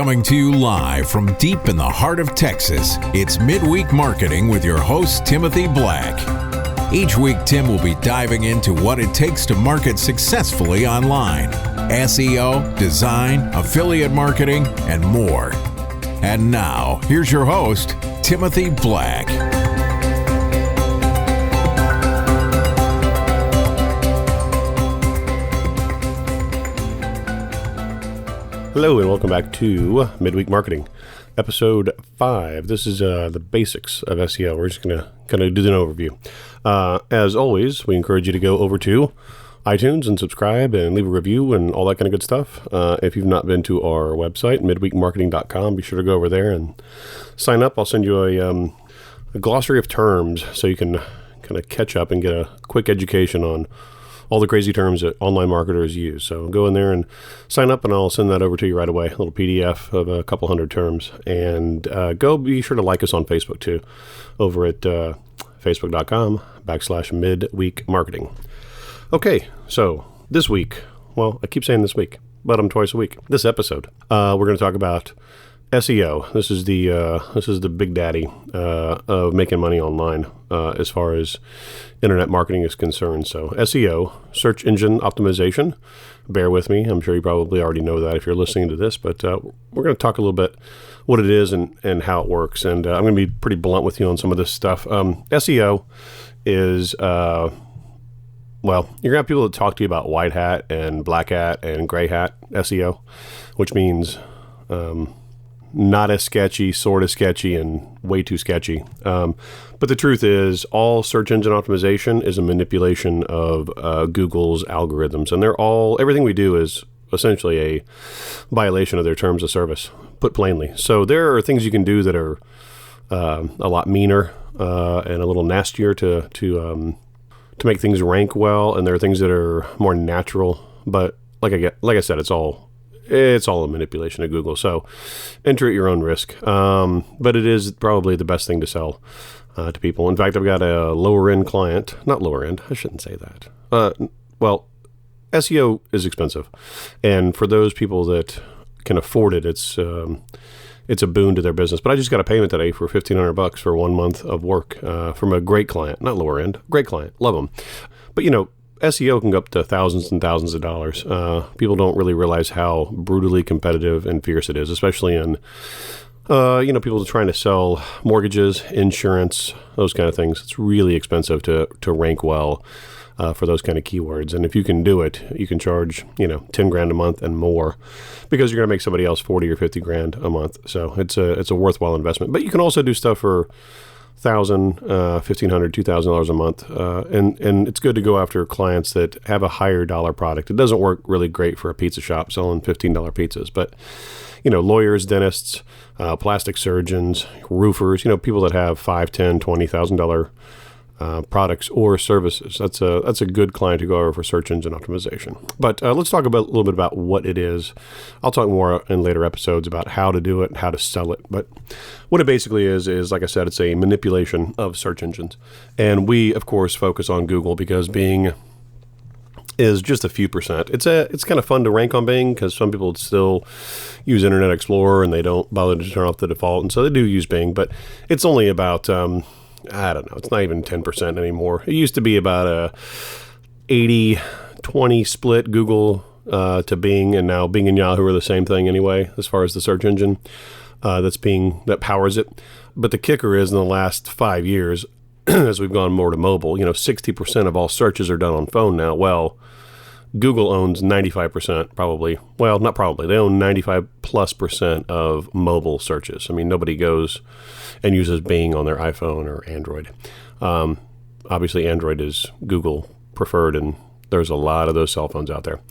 Coming to you live from deep in the heart of Texas, it's Midweek Marketing with your host, Timothy Black. Each week, Tim will be diving into what it takes to market successfully online, SEO, design, affiliate marketing, and more. And now, here's your host, Timothy Black. Hello and welcome back to Midweek Marketing, episode 5. This is the basics of SEO. We're just going to kind of do an overview. As always, we encourage you to go over to iTunes and subscribe and leave a review and all that kind of good stuff. If you've not been to our website, midweekmarketing.com, be sure to go over there and sign up. I'll send you a glossary of terms so you can kind of catch up and get a quick education on all the crazy terms that online marketers use. So go in there and sign up, and I'll send that over to you right away, a little PDF of a couple hundred terms. And be sure to like us on Facebook too, over at facebook.com/midweekmarketing. Okay, so this week, well, I keep saying this week, but I'm twice a week. This episode, we're going to talk about SEO. This is the big daddy of making money online as far as internet marketing is concerned. So SEO, search engine optimization. Bear with me. I'm sure you probably already know that if you're listening to this, but we're going to talk a little bit what it is and how it works. And I'm going to be pretty blunt with you on some of this stuff. SEO is, you're going to have people that talk to you about white hat and black hat and gray hat SEO, which means not as sketchy, sort of sketchy, and way too sketchy. But the truth is, all search engine optimization is a manipulation of Google's algorithms, and everything we do is essentially a violation of their terms of service, put plainly. So there are things you can do that are a lot meaner and a little nastier to make things rank well, and there are things that are more natural. But like I said, it's all a manipulation of Google. So enter at your own risk. But it is probably the best thing to sell to people. In fact, I've got a lower end client, not lower end, I shouldn't say that. SEO is expensive. And for those people that can afford it, it's a boon to their business. But I just got a payment today for $1,500 for 1 month of work from a great client, not lower end, great client, love them. But SEO can go up to thousands and thousands of dollars. People don't really realize how brutally competitive and fierce it is, especially in, people trying to sell mortgages, insurance, those kind of things. It's really expensive to rank well for those kind of keywords. And if you can do it, you can charge, 10 grand a month and more, because you're going to make somebody else 40 or 50 grand a month. So it's a worthwhile investment. But you can also do stuff for $1,000, $1,500, $2,000 a month. And it's good to go after clients that have a higher dollar product. It doesn't work really great for a pizza shop selling $15 pizzas, but, lawyers, dentists, plastic surgeons, roofers, people that have $5,000, $10,000, $20,000 products or services. That's a good client to go over for search engine optimization. But let's talk a little bit about what it is. I'll talk more in later episodes about how to do it, how to sell it. But what it basically is like I said, it's a manipulation of search engines. And we, of course, focus on Google because Bing is just a few percent. It's kind of fun to rank on Bing because some people still use Internet Explorer and they don't bother to turn off the default. And so they do use Bing, but it's only about I don't know. It's not even 10% anymore. It used to be about a 80-20 split Google to Bing, and now Bing and Yahoo are the same thing anyway, as far as the search engine that powers it. But the kicker is in the last 5 years, as we've gone more to mobile, 60% of all searches are done on phone now. Well, Google owns 95%, probably. Well, not probably. They own 95+% of mobile searches. I mean, nobody goes and uses Bing on their iPhone or Android. Obviously, Android is Google preferred, and there's a lot of those cell phones out there.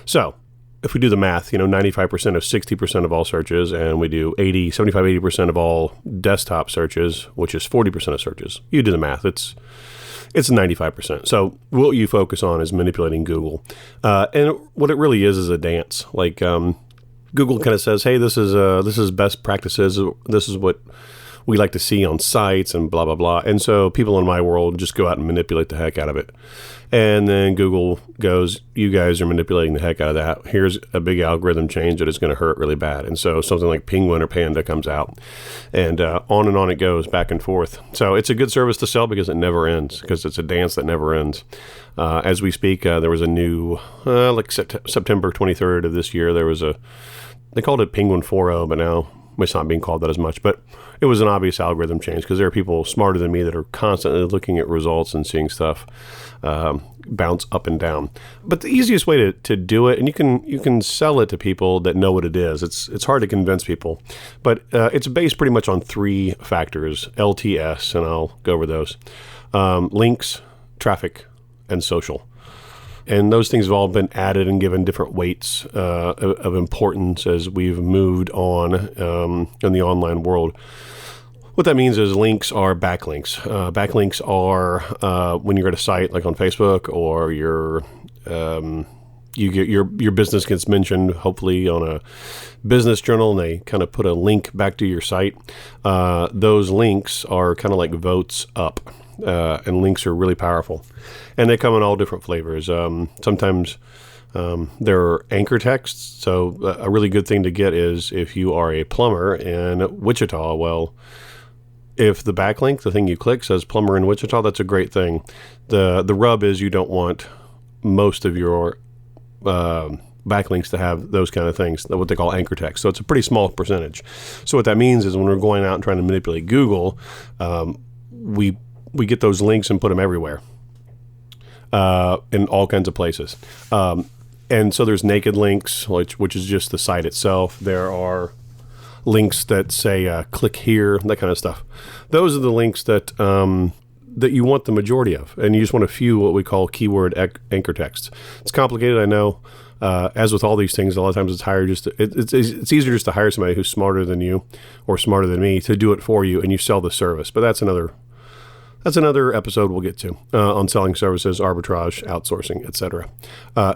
So if we do the math, 95% of 60% of all searches, and we do 80% of all desktop searches, which is 40% of searches. You do the math. It's 95%. So what you focus on is manipulating Google. And what it really is a dance. Like Google kind of says, hey, this is best practices. This is what we like to see on sites and blah, blah, blah. And so people in my world just go out and manipulate the heck out of it. And then Google goes, you guys are manipulating the heck out of that. Here's a big algorithm change that is going to hurt really bad. And so something like Penguin or Panda comes out, and on it goes, back and forth. So it's a good service to sell because it never ends, because it's a dance that never ends. As we speak, there was a new, September 23rd of this year, they called it Penguin 4.0, but now it's not being called that as much. But it was an obvious algorithm change, because there are people smarter than me that are constantly looking at results and seeing stuff bounce up and down. But the easiest way to do it, and you can sell it to people that know what it is. It's hard to convince people, but it's based pretty much on 3 factors: LTS, and I'll go over those: links, traffic, and social. And those things have all been added and given different weights of importance as we've moved on in the online world. What that means is links are backlinks. Backlinks are when you're at a site like on Facebook, or you get your business gets mentioned, hopefully on a business journal, and they kind of put a link back to your site. Those links are kind of like votes up. And links are really powerful, and they come in all different flavors. Sometimes there are anchor texts. So a really good thing to get is if you are a plumber in Wichita. Well, if the backlink, the thing you click, says plumber in Wichita, that's a great thing. The rub is you don't want most of your backlinks to have those kind of things, what they call anchor text. So it's a pretty small percentage. So what that means is when we're going out and trying to manipulate Google, we get those links and put them everywhere, in all kinds of places. And so there's naked links, which is just the site itself. There are links that say click here, that kind of stuff. Those are the links that you want the majority of, and you just want a few what we call keyword anchor texts. It's complicated, I know. As with all these things, a lot of times it's easier just to hire somebody who's smarter than you or smarter than me to do it for you, and you sell the service. But that's another episode we'll get to on selling services, arbitrage, outsourcing, etc.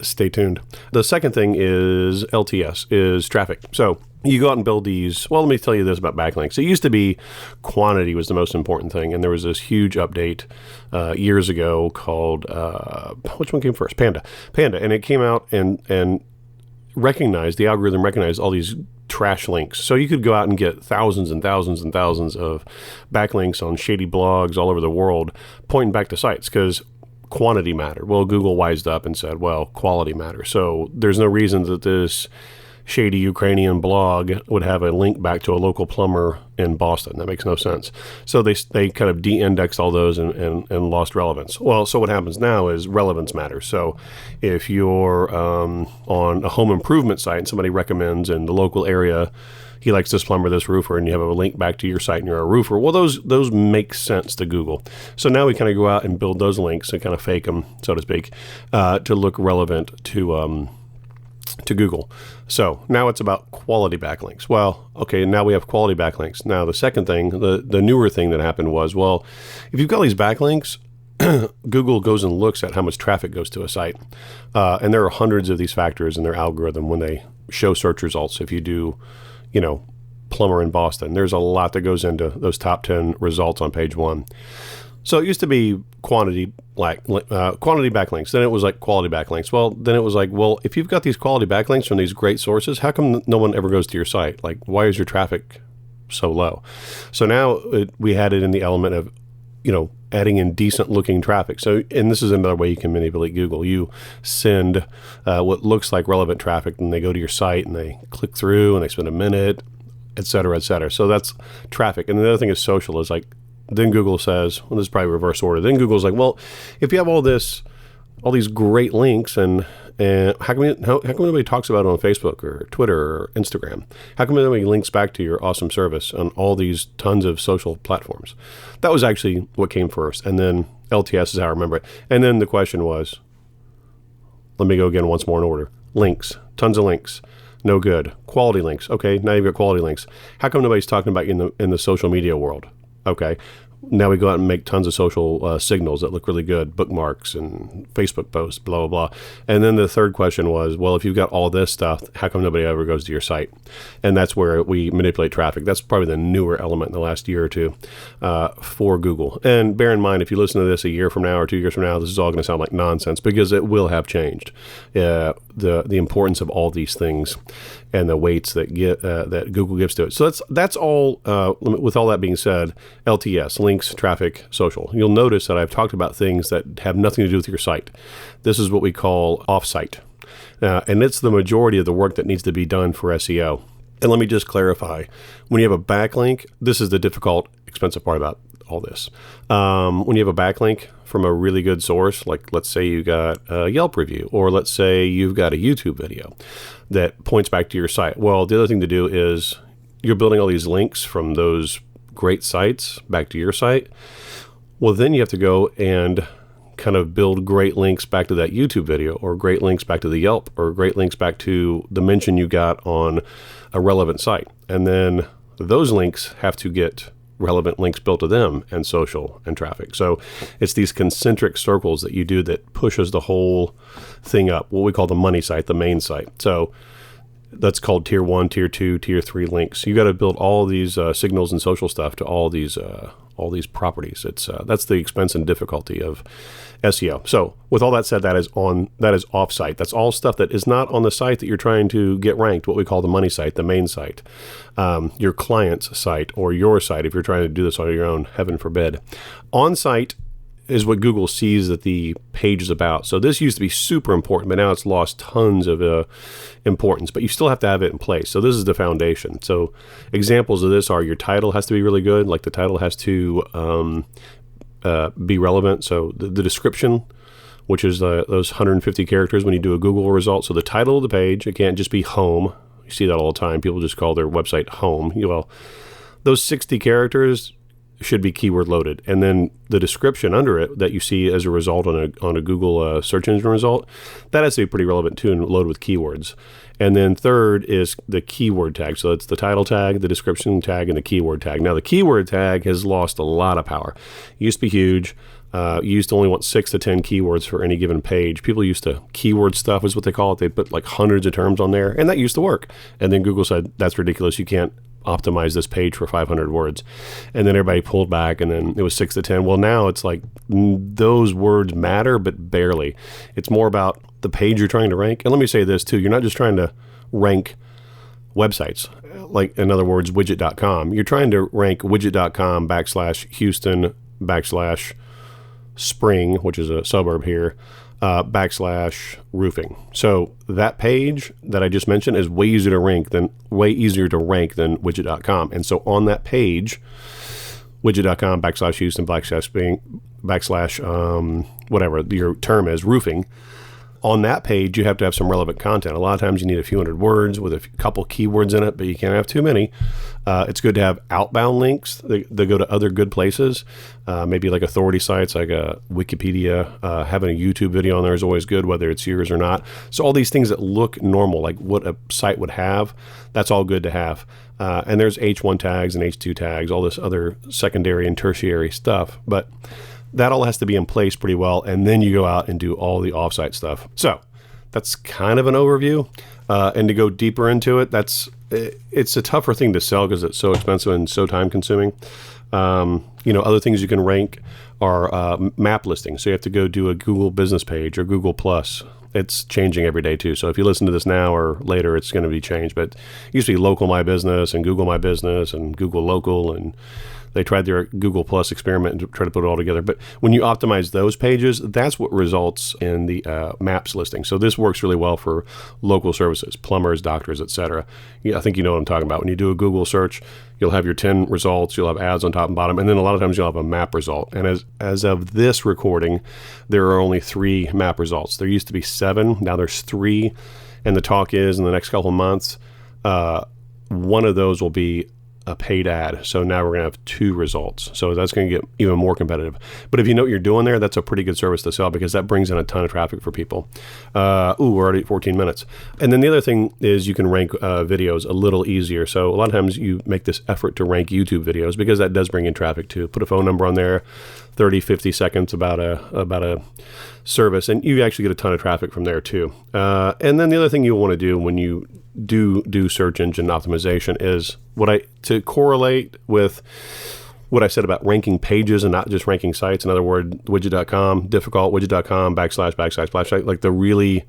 Stay tuned. The second thing is LTS, is traffic. So you go out and build these. Well, let me tell you this about backlinks. It used to be quantity was the most important thing, and there was this huge update years ago called, which one came first? Panda. And it came out and the algorithm recognized all these trash links. So you could go out and get thousands and thousands and thousands of backlinks on shady blogs all over the world pointing back to sites because quantity mattered. Well, Google wised up and said, well, quality matters. So there's no reason that this shady Ukrainian blog would have a link back to a local plumber in Boston. That makes no sense. So they kind of de-indexed all those and lost relevance. Well, so what happens now is relevance matters. So if you're on a home improvement site and somebody recommends in the local area, he likes this plumber, this roofer, and you have a link back to your site and you're a roofer, well, those make sense to Google. So now we kind of go out and build those links and kind of fake them, so to speak, to look relevant to Google. So now it's about quality backlinks. Well, okay, now we have quality backlinks. Now the second thing, the newer thing that happened was, well, if you've got these backlinks, Google goes and looks at how much traffic goes to a site. And there are hundreds of these factors in their algorithm when they show search results. If you do, plumber in Boston, there's a lot that goes into those top 10 results on page 1. So it used to be quantity backlinks. Then it was like quality backlinks. Well, then it was like, well, if you've got these quality backlinks from these great sources, how come no one ever goes to your site? Like, why is your traffic so low? So now we had it in the element of, adding in decent looking traffic. So, and this is another way you can manipulate Google. You send what looks like relevant traffic, and they go to your site and they click through and they spend a minute, et cetera, et cetera. So that's traffic. And the other thing is social, is like, then Google says, well, this is probably reverse order. Then Google's like, well, if you have all these great links, and how come nobody talks about it on Facebook or Twitter or Instagram? How come nobody links back to your awesome service on all these tons of social platforms? That was actually what came first. And then LTS is how I remember it. And then the question was, let me go again once more in order. Links, tons of links. No good. Quality links. Okay, now you've got quality links. How come nobody's talking about you in the social media world? Okay, Now we go out and make tons of social signals that look really good, bookmarks and Facebook posts, blah, blah, blah. And then the third question was, well, if you've got all this stuff, how come nobody ever goes to your site? And that's where we manipulate traffic. That's probably the newer element in the last year or two for Google. And bear in mind, if you listen to this a year from now or 2 years from now, this is all going to sound like nonsense because it will have changed. The importance of all these things and the weights that that Google gives to it. So that's all. With all that being said, LTS, links, traffic, social. You'll notice that I've talked about things that have nothing to do with your site. This is what we call offsite, and it's the majority of the work that needs to be done for SEO. And let me just clarify: when you have a backlink, this is the difficult, expensive part about all this. When you have a backlink from a really good source, like let's say you got a Yelp review, or let's say you've got a YouTube video that points back to your site. Well, the other thing to do is you're building all these links from those great sites back to your site. Well, then you have to go and kind of build great links back to that YouTube video, or great links back to the Yelp, or great links back to the mention you got on a relevant site. And then those links have to get relevant links built to them, and social and traffic. So it's these concentric circles that you do that pushes the whole thing up, what we call the money site, the main site. So that's called tier 1, tier 2, tier 3 links. You got to build all these signals and social stuff to all these properties. That's the expense and difficulty of SEO. So with all that said, that is offsite. That's all stuff that is not on the site that you're trying to get ranked, what we call the money site, the main site, your client's site, or your site if you're trying to do this on your own, heaven forbid. On-site is what Google sees that the page is about. So this used to be super important, but now it's lost tons of importance, but you still have to have it in place. So this is the foundation. So examples of this are your title has to be really good. Like the title has to be relevant. So the description, which is those 150 characters when you do a Google result. So the title of the page, it can't just be home. You see that all the time. People just call their website home. Well, those 60 characters should be keyword loaded, and then the description under it that you see as a result on a Google search engine result, that has to be pretty relevant too and load with keywords. And then third is the keyword tag. So it's the title tag, the description tag, and the keyword tag. Now the keyword tag has lost a lot of power. It used to be huge. You used to only want 6 to 10 keywords for any given page. People used to keyword stuff is what they call it. They put like hundreds of terms on there, and that used to work. And then Google said, that's ridiculous. You can't optimize this page for 500 words. And then everybody pulled back, and then it was 6 to 10. Well, now it's like those words matter, but barely. It's more about the page you're trying to rank. And let me say this too. You're not just trying to rank websites, like in other words, widget.com. You're trying to rank widget.com /Houston /Spring, which is a suburb here, /roofing. So that page that I just mentioned is way easier to rank than widget.com. And so on that page, widget.com /Houston /Spring whatever your term is, roofing. On that page, you have to have some relevant content. A lot of times you need a few hundred words with a couple keywords in it, but you can't have too many. It's good to have outbound links that go to other good places, maybe like authority sites like Wikipedia. Having a YouTube video on there is always good, whether it's yours or not. So all these things that look normal, like what a site would have, that's all good to have. And there's H1 tags and H2 tags, all this other secondary and tertiary stuff. But that all has to be in place pretty well, and then you go out and do all the offsite stuff. So that's kind of an overview. And to go deeper into it, it's a tougher thing to sell because it's so expensive and so time consuming. Other things you can rank are map listings. So you have to go do a Google business page or Google Plus. It's changing every day too. So if you listen to this now or later, it's going to be changed. But it used to be Local My Business and Google My Business and Google Local, and they tried their Google Plus experiment and try to put it all together. But when you optimize those pages, that's what results in the maps listing. So this works really well for local services, plumbers, doctors, etc. I think you know what I'm talking about. When you do a Google search, you'll have your 10 results, you'll have ads on top and bottom, and then a lot of times you'll have a map result. And as of this recording, there are only 3 map results. There used to be 7, now there's 3, and the talk is in the next couple of months, one of those will be a paid ad. So now we're going to have 2 results. So that's going to get even more competitive. But if you know what you're doing there, that's a pretty good service to sell because that brings in a ton of traffic for people. We're already at 14 minutes. And then the other thing is you can rank videos a little easier. So a lot of times you make this effort to rank YouTube videos because that does bring in traffic too. Put a phone number on there, 30, 50 seconds about a service, and you actually get a ton of traffic from there too. And then the other thing you'll want to do when you do search engine optimization is to correlate with what I said about ranking pages and not just ranking sites. In other words, widget.com, difficult, widget.com, // like the really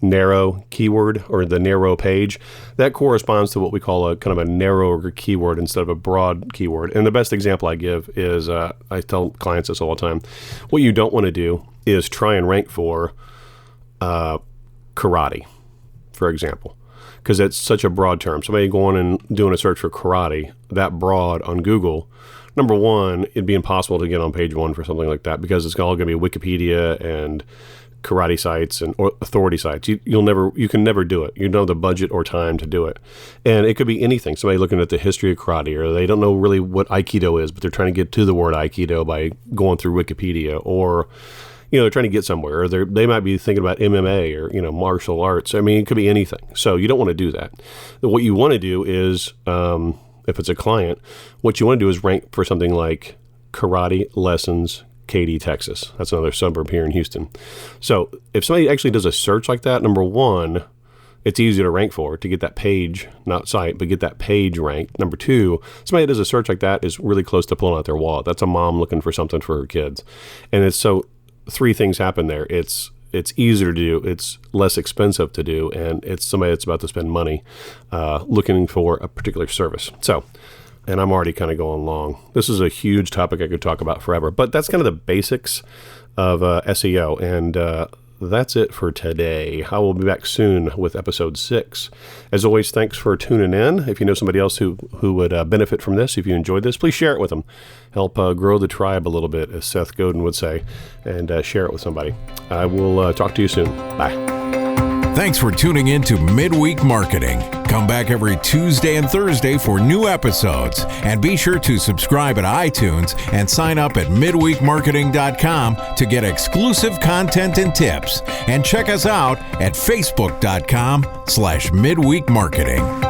narrow keyword or the narrow page, that corresponds to what we call a kind of a narrower keyword instead of a broad keyword. And the best example I give is, I tell clients this all the time, what you don't want to do is try and rank for karate, for example, because it's such a broad term. Somebody going and doing a search for karate, that broad on Google, number one, it'd be impossible to get on page 1 for something like that because it's all going to be Wikipedia and karate sites and authority sites. You can never do it. You don't have the budget or time to do it. And it could be anything. Somebody looking at the history of karate, or they don't know really what Aikido is, but they're trying to get to the word Aikido by going through Wikipedia, or they're trying to get somewhere, or they might be thinking about MMA or, martial arts. I mean, it could be anything. So you don't want to do that. What you want to do is, if it's a client, what you want to do is rank for something like karate lessons, Katy, Texas. That's another suburb here in Houston. So if somebody actually does a search like that, number one, it's easier to rank for, to get that page, not site, but get that page ranked. Number two, somebody that does a search like that is really close to pulling out their wallet. That's a mom looking for something for her kids. And it's so 3 things happen there. It's easier to do, it's less expensive to do, and it's somebody that's about to spend money looking for a particular service. So, and I'm already kind of going long. This is a huge topic I could talk about forever, but that's kind of the basics of SEO, and that's it for today. I will be back soon with episode 6. As always, thanks for tuning in. If you know somebody else who would benefit from this, if you enjoyed this, please share it with them. Help grow the tribe a little bit, as Seth Godin would say, and share it with somebody. I will talk to you soon. Bye. Thanks for tuning in to Midweek Marketing. Come back every Tuesday and Thursday for new episodes. And be sure to subscribe at iTunes and sign up at midweekmarketing.com to get exclusive content and tips. And check us out at facebook.com/midweekmarketing.